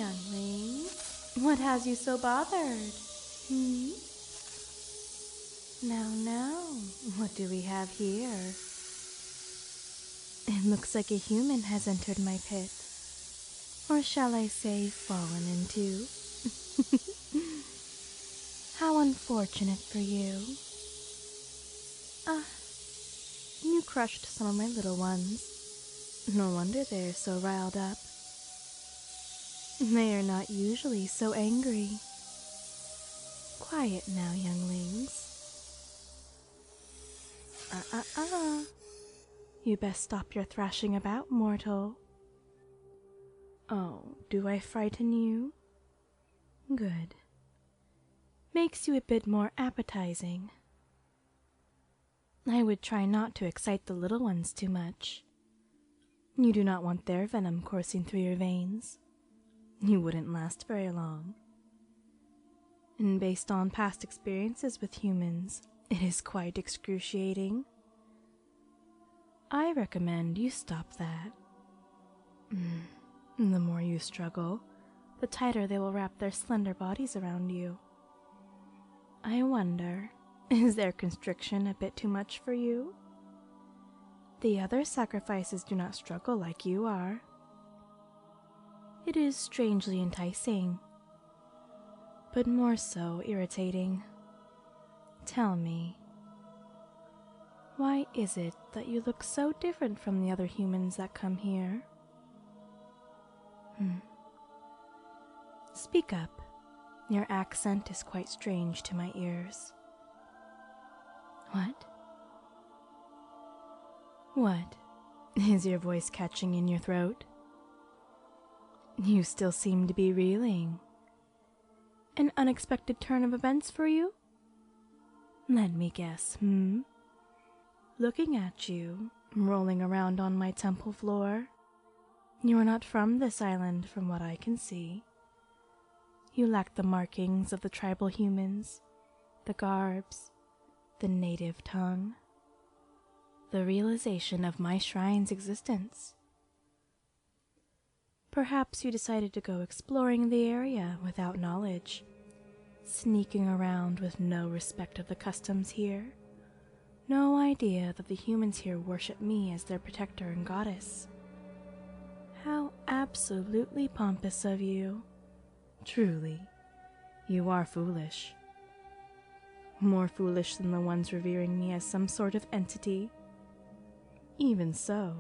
youngling. What has you so bothered? Now, what do we have here? It looks like a human has entered my pit. Or shall I say, fallen into? How unfortunate for you. You crushed some of my little ones. No wonder they're so riled up. They are not usually so angry. Quiet now, younglings. You best stop your thrashing about, mortal. Oh, do I frighten you? Good. Makes you a bit more appetizing. I would try not to excite the little ones too much. You do not want their venom coursing through your veins. You wouldn't last very long. And based on past experiences with humans, it is quite excruciating. I recommend you stop that. The more you struggle, the tighter they will wrap their slender bodies around you. I wonder, is their constriction a bit too much for you? The other sacrifices do not struggle like you are. It is strangely enticing, but more so irritating. Tell me, why is it that you look so different from the other humans that come here? Speak up. Your accent is quite strange to my ears. What? What? Is your voice catching in your throat? You still seem to be reeling. An unexpected turn of events for you? Let me guess, Looking at you, rolling around on my temple floor. You are not from this island, from what I can see. You lack the markings of the tribal humans, the garbs, the native tongue, the realization of my shrine's existence. Perhaps you decided to go exploring the area without knowledge, sneaking around with no respect of the customs here, no idea that the humans here worship me as their protector and goddess. How absolutely pompous of you. Truly, you are foolish. More foolish than the ones revering me as some sort of entity. Even so,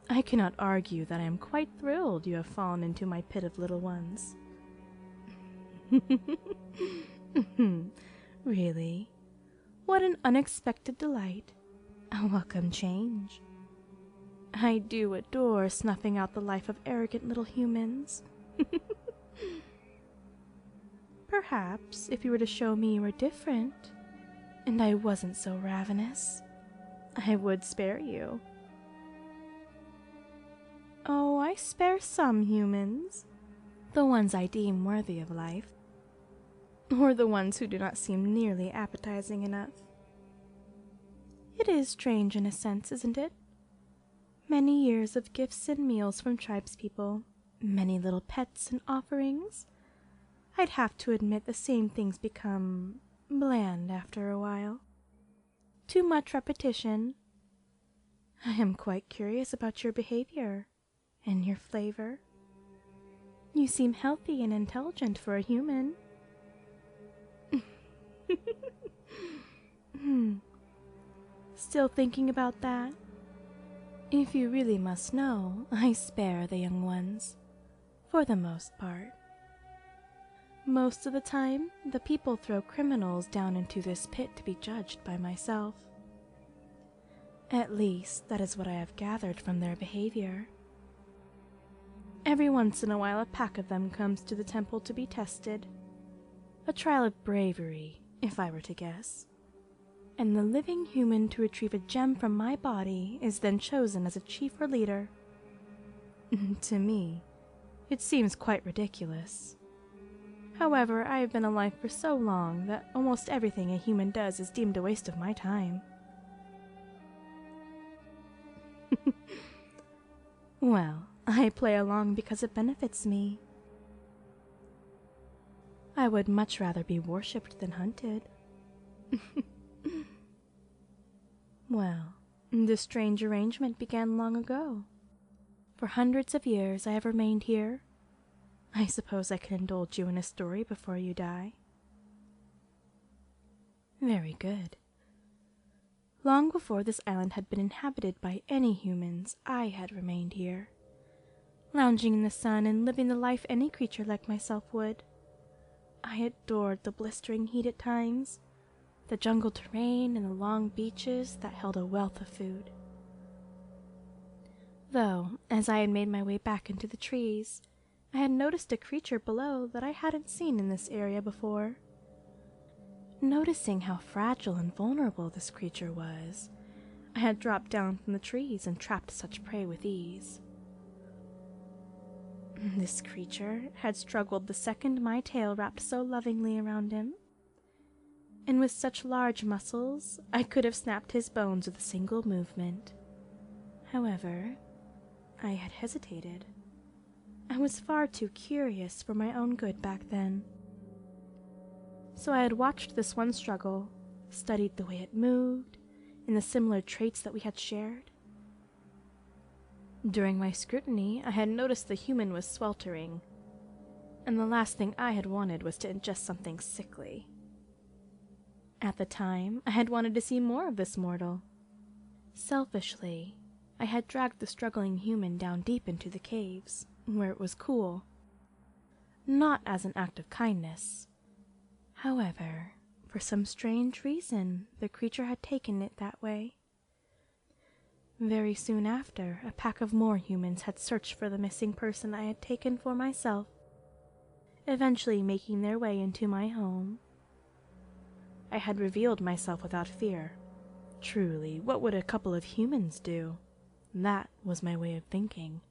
I cannot argue that I am quite thrilled you have fallen into my pit of little ones. Really? What an unexpected delight. A welcome change. I do adore snuffing out the life of arrogant little humans. Perhaps if you were to show me you were different, and I wasn't so ravenous, I would spare you. Oh, I spare some humans, the ones I deem worthy of life, or the ones who do not seem nearly appetizing enough. It is strange in a sense, isn't it? Many years of gifts and meals from tribespeople, many little pets and offerings. I'd have to admit the same things become bland after a while. Too much repetition. I am quite curious about your behavior and your flavor. You seem healthy and intelligent for a human. Still thinking about that? If you really must know, I spare the young ones, for the most part. Most of the time, the people throw criminals down into this pit to be judged by myself. At least, that is what I have gathered from their behavior. Every once in a while, a pack of them comes to the temple to be tested. A trial of bravery, if I were to guess. And the living human to retrieve a gem from my body is then chosen as a chief or leader. To me, it seems quite ridiculous. However, I have been alive for so long that almost everything a human does is deemed a waste of my time. Well, I play along because it benefits me. I would much rather be worshipped than hunted. Well, this strange arrangement began long ago. For hundreds of years I have remained here. I suppose I can indulge you in a story before you die. Very good. Long before this island had been inhabited by any humans, I had remained here, lounging in the sun and living the life any creature like myself would. I adored the blistering heat at times, the jungle terrain and the long beaches that held a wealth of food. Though, as I had made my way back into the trees, I had noticed a creature below that I hadn't seen in this area before. Noticing how fragile and vulnerable this creature was, I had dropped down from the trees and trapped such prey with ease. This creature had struggled the second my tail wrapped so lovingly around him, and with such large muscles, I could have snapped his bones with a single movement. However, I had hesitated. I was far too curious for my own good back then. So I had watched this one struggle, studied the way it moved, and the similar traits that we had shared. During my scrutiny, I had noticed the human was sweltering, and the last thing I had wanted was to ingest something sickly. At the time, I had wanted to see more of this mortal. Selfishly, I had dragged the struggling human down deep into the caves, where it was cool. Not as an act of kindness. However, for some strange reason, the creature had taken it that way. Very soon after, a pack of more humans had searched for the missing person I had taken for myself, eventually making their way into my home. I had revealed myself without fear. Truly, what would a couple of humans do? That was my way of thinking.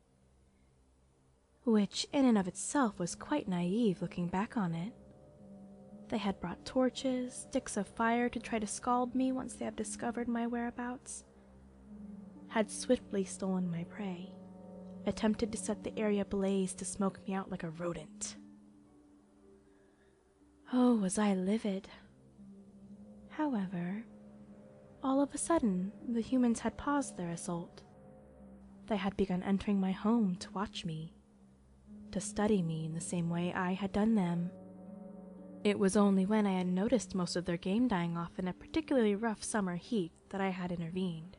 Which, in and of itself, was quite naive looking back on it. They had brought torches, sticks of fire to try to scald me once they had discovered my whereabouts, had swiftly stolen my prey, attempted to set the area ablaze to smoke me out like a rodent. Oh, was I livid. However, all of a sudden, the humans had paused their assault. They had begun entering my home to watch me, to study me in the same way I had done them. It was only when I had noticed most of their game dying off in a particularly rough summer heat that I had intervened.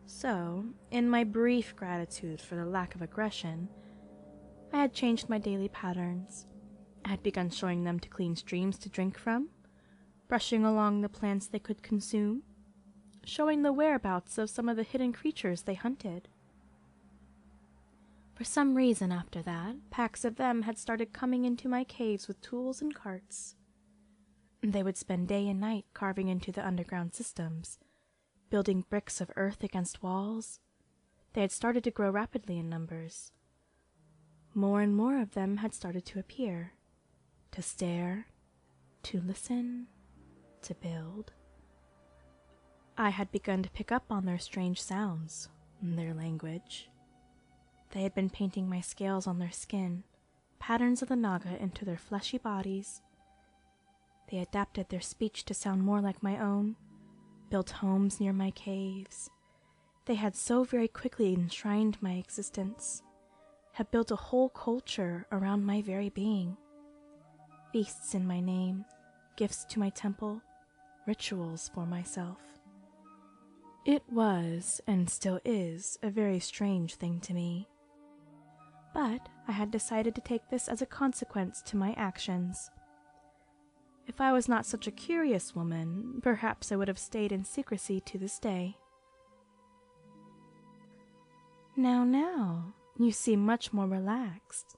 So, in my brief gratitude for the lack of aggression, I had changed my daily patterns. I had begun showing them to clean streams to drink from, brushing along the plants they could consume, showing the whereabouts of some of the hidden creatures they hunted. For some reason after that, packs of them had started coming into my caves with tools and carts. They would spend day and night carving into the underground systems, building bricks of earth against walls. They had started to grow rapidly in numbers. More and more of them had started to appear, to stare, to listen, to build. I had begun to pick up on their strange sounds, their language. They had been painting my scales on their skin, patterns of the Naga into their fleshy bodies. They adapted their speech to sound more like my own, built homes near my caves. They had so very quickly enshrined my existence, had built a whole culture around my very being. Feasts in my name, gifts to my temple, rituals for myself. It was, and still is, a very strange thing to me. But I had decided to take this as a consequence to my actions. If I was not such a curious woman, perhaps I would have stayed in secrecy to this day. Now, you seem much more relaxed.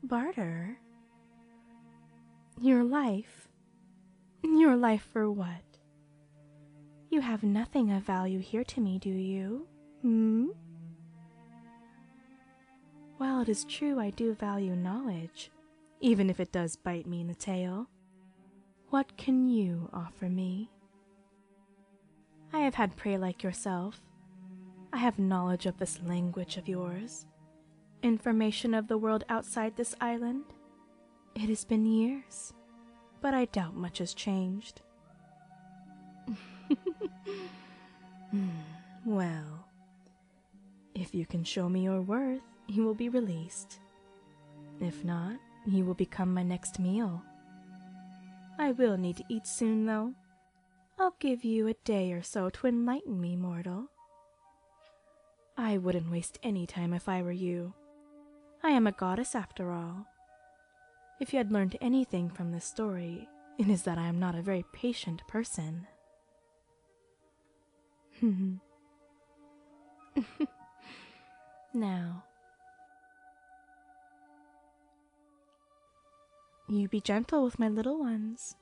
Barter? Your life? Your life for what? You have nothing of value here to me, do you? While it is true I do value knowledge, even if it does bite me in the tail, what can you offer me? I have had prey like yourself. I have knowledge of this language of yours, information of the world outside this island. It has been years, but I doubt much has changed. Well, if you can show me your worth, you will be released. If not, you will become my next meal. I will need to eat soon, though. I'll give you a day or so to enlighten me, mortal. I wouldn't waste any time if I were you. I am a goddess after all. If you had learned anything from this story, it is that I am not a very patient person. Now, you be gentle with my little ones.